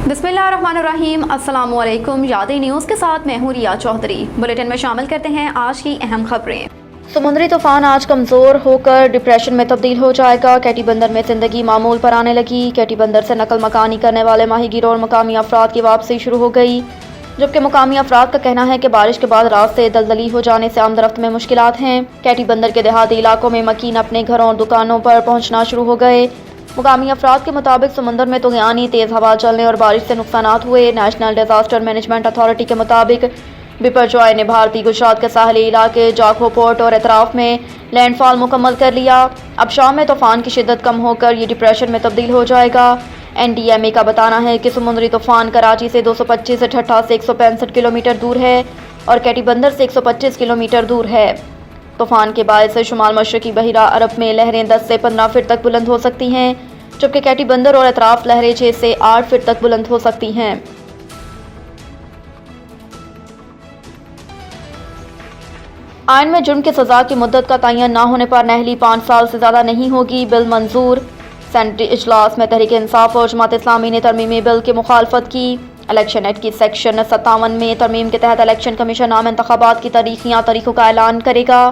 बिस्मिल्लाहिर्रहमानिर्रहीम, अस्सलाम वालेकुम। यादें न्यूज़ के साथ मैं हूँ रिया चौधरी। बुलेटिन में शामिल करते हैं आज की अहम खबरें। समुद्री तूफान आज कमज़ोर होकर डिप्रेशन में तब्दील हो जाएगा। कैटी बंदर में ज़िंदगी मामूल पर आने लगी। कैटी बंदर से नकल मकानी करने वाले माहीगीरों और मकामी अफराद की वापसी शुरू हो गई, जबकि मकामी अफराद का कहना है कि बारिश के बाद रास्ते दलदली हो जाने से आमदरफ्त में मुश्किलात हैं। कैटी बंदर के देहाती इलाकों में मकीन अपने घरों और दुकानों पर पहुँचना शुरू हो गए। मुकामी अफराद के मुताबिक समुंदर में तुग़यानी, तेज़ हवा चलने और बारिश से नुकसानात हुए। नेशनल डिजास्टर मैनेजमेंट अथॉरिटी के मुताबिक बिपरजॉय ने भारतीय गुजरात के साहली इलाके जाखो पोर्ट और एतराफ़ में लैंडफॉल मुकम्मल कर लिया। अब शाम में तूफ़ान की शिद्दत कम होकर ये डिप्रेशन में तब्दील हो जाएगा। NDMA का बताना है कि समुद्री तूफ़ान कराची से 225 से ठट्ठा से 165 किलोमीटर दूर है और कैटी बंदर से 125 किलोमीटर दूर है। तूफ़ान के बायस शुमाल मशरक़ी बहिरा अरब में लहरें 10 से 15 फीट तक बुलंद हो सकती हैं, जबकि कैटी बंदर और एतराफ़ लहरें 6 से 8 फीट तक बुलंद हो सकती हैं। आइन में जुर्म की सज़ा की मुद्दत का तयन न होने पर नहली 5 साल से ज़्यादा नहीं होगी, बिल मंजूर। सेनेटरी इजलास में तहरीक इंसाफ और जमात इस्लामी ने तरमीमी बिल की मुखालफत की। इलेक्शन एक्ट की सेक्शन 57 में तरमीम के तहत इलेक्शन कमीशन आम इंतखाबात की तारीखों का ऐलान करेगा।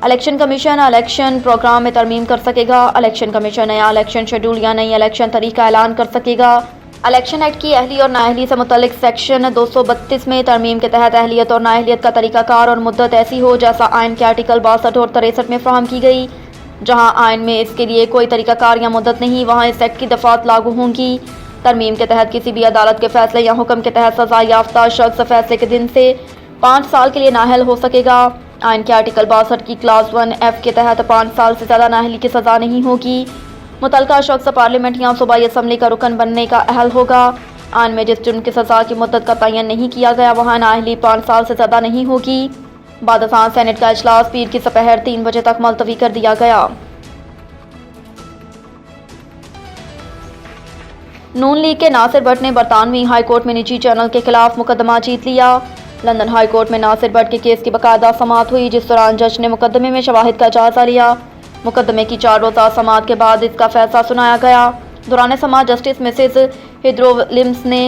इलेक्शन कमीशन इलेक्शन प्रोग्राम में तरमीम कर सकेगा। इलेक्शन कमीशन नया इलेक्शन शेड्यूल या नई इलेक्शन तारीख का ऐलान कर सकेगा। इलेक्शन एक्ट की अहली और नाअहली से मुतल्लिक सेक्शन 232 में तरमीम के तहत अहलियत और नाअहलियत का तरीक़ाकार और मुद्दत ऐसी हो जैसा आइन के आर्टिकल 62 और 63 में फराहम की गई। जहाँ आइन में इसके लिए कोई तरीक़ाकार या मुद्दत नहीं, वहाँ इस एक्ट की दफ़ात लागू होंगी। तरमीम के तहत किसी भी अदालत के फैसले या हुक्म के तहत सज़ा याफ्ता शख्स फैसले के दिन से 5 साल के लिए नाअहल हो सकेगा। आइन के आर्टिकल 62 की क्लास 1F के तहत 5 साल से ज़्यादा नाअहली की सज़ा नहीं होगी। मुतल्लिका शख्स पार्लियामेंट या सूबाई असम्बली का रुकन बनने का अहल होगा। आइन में जिस जुर्म की सज़ा की मुद्दत का तयन नहीं किया गया, वहाँ नाअहली 5 साल से ज़्यादा नहीं होगी। बाद अज़ां सेनेट का इजलास पीर की दोपहर 3 बजे तक मुलतवी कर दिया गया। नून लीग के नासिर भट्ट ने बरतानवी हाई कोर्ट में निजी चैनल के खिलाफ मुकदमा जीत लिया। लंदन हाई कोर्ट में नासिर भट्ट के केस की बाकायदा समाअत हुई, जिस दौरान जज ने मुकदमे में शवाहिद का जायजा लिया। मुकदमे की 4 रोज़ा समाअत के बाद इसका फैसला सुनाया गया। दौरान समाअत जस्टिस मिसेस हिद्रो विलियम्स ने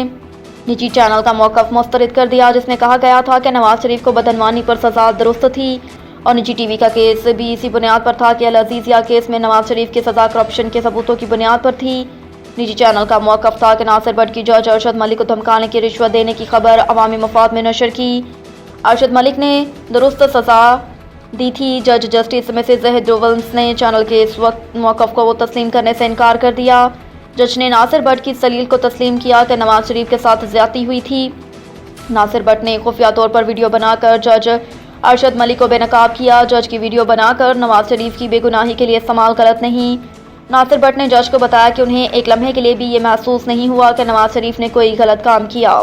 निजी चैनल का मौक़िफ़ मुस्तरद कर दिया, जिसमें कहा गया था कि नवाज शरीफ को बदनवानी पर सज़ा दुरुस्त थी और निजी TV का केस भी इसी बुनियाद पर था कि अल अज़ीज़िया केस में नवाज शरीफ की सज़ा करप्शन के सबूतों की बुनियाद पर थी। निजी चैनल का मौक़िफ़ था कि नासिर भट्ट की जज अरशद मलिक को धमकाने की रिश्वत देने की खबर अवामी मफाद में नशर की। अरशद मलिक ने दुरुस्त सज़ा दी थी। जज जस्टिस मिसेस हिद्रो विलियम्स ने चैनल के इस वक्त मौक़िफ़ को तस्लीम करने से इनकार कर दिया। जज ने नासिर भट्ट की दलील को तस्लीम किया कि नवाज शरीफ के साथ ज़्यादती हुई थी। नासिर भट्ट ने खुफिया तौर पर वीडियो बनाकर जज अरशद मलिक को बेनकाब किया। जज की वीडियो बनाकर नवाज शरीफ की बेगुनाही के लिए इस्तेमाल गलत नहीं। नासिर भट्ट ने जज को बताया कि उन्हें एक लम्हे के लिए भी ये महसूस नहीं हुआ कि नवाज शरीफ ने कोई गलत काम किया।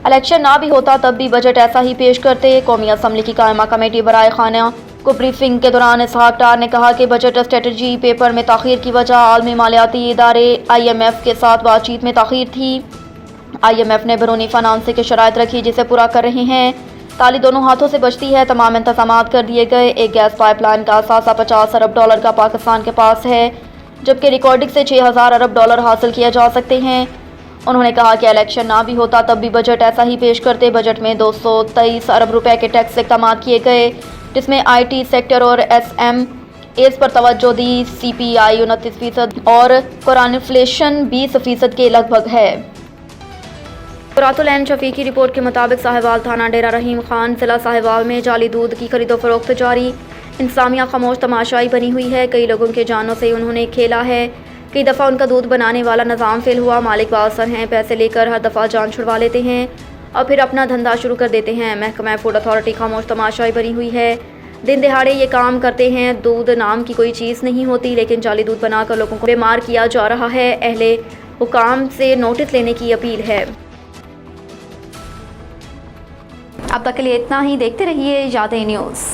इलेक्शन ना भी होता तब भी बजट ऐसा ही पेश करते। कौमी असम्बली की कायमा कमेटी बराए खाना को ब्रीफिंग के दौरान इसहाक डार ने कहा कि बजट स्ट्रेटजी पेपर में ताख़ीर की वजह आलमी मालियाती इदारे IMF के साथ बातचीत में ताख़ीर थी। IMF ने बैरूनी फाइनेंसिंग की शराइत रखी, जिसे पूरा कर रहे हैं। ताली दोनों हाथों से बचती है। तमाम इंतज़ामात कर दिए गए। एक गैस पाइपलाइन का असासा $50 अरब का पाकिस्तान के पास है, जबकि रिकॉर्डिंग से $6000 अरब हासिल किए जा सकते हैं। उन्होंने कहा कि इलेक्शन ना भी होता तब भी बजट ऐसा ही पेश करते। बजट में 223 अरब रुपए के टैक्स इक़दाम किए गए, जिसमें IT सेक्टर और SMEs पर तवज्जो दी। CPI 29% और कुरान इन्फ्लेशन 20% के लगभग है। कुरातुल-ऐन शफी की रिपोर्ट के मुताबिक साहिवाल थाना डेरा रहीम खान जिला साहिवाल में जाली दूध की खरीदो फरोख्त जारी। इंतज़ामिया खामोश तमाशाई बनी हुई है। कई लोगों के जानों से उन्होंने खेला है। कई दफ़ा उनका दूध बनाने वाला निज़ाम फेल हुआ। मालिक बासर हैं, पैसे लेकर हर दफ़ा जान छुड़वा लेते हैं और फिर अपना धंधा शुरू कर देते हैं। महकमा फूड अथॉरिटी खामोश तमाशाई बनी हुई है। दिन दिहाड़े ये काम करते हैं। दूध नाम की कोई चीज़ नहीं होती, लेकिन जाली दूध बनाकर लोगों को बीमार किया जा रहा है। अहले हुकाम से नोटिस लेने की अपील है। अब तक के लिए इतना ही। देखते रहिए यादें न्यूज़।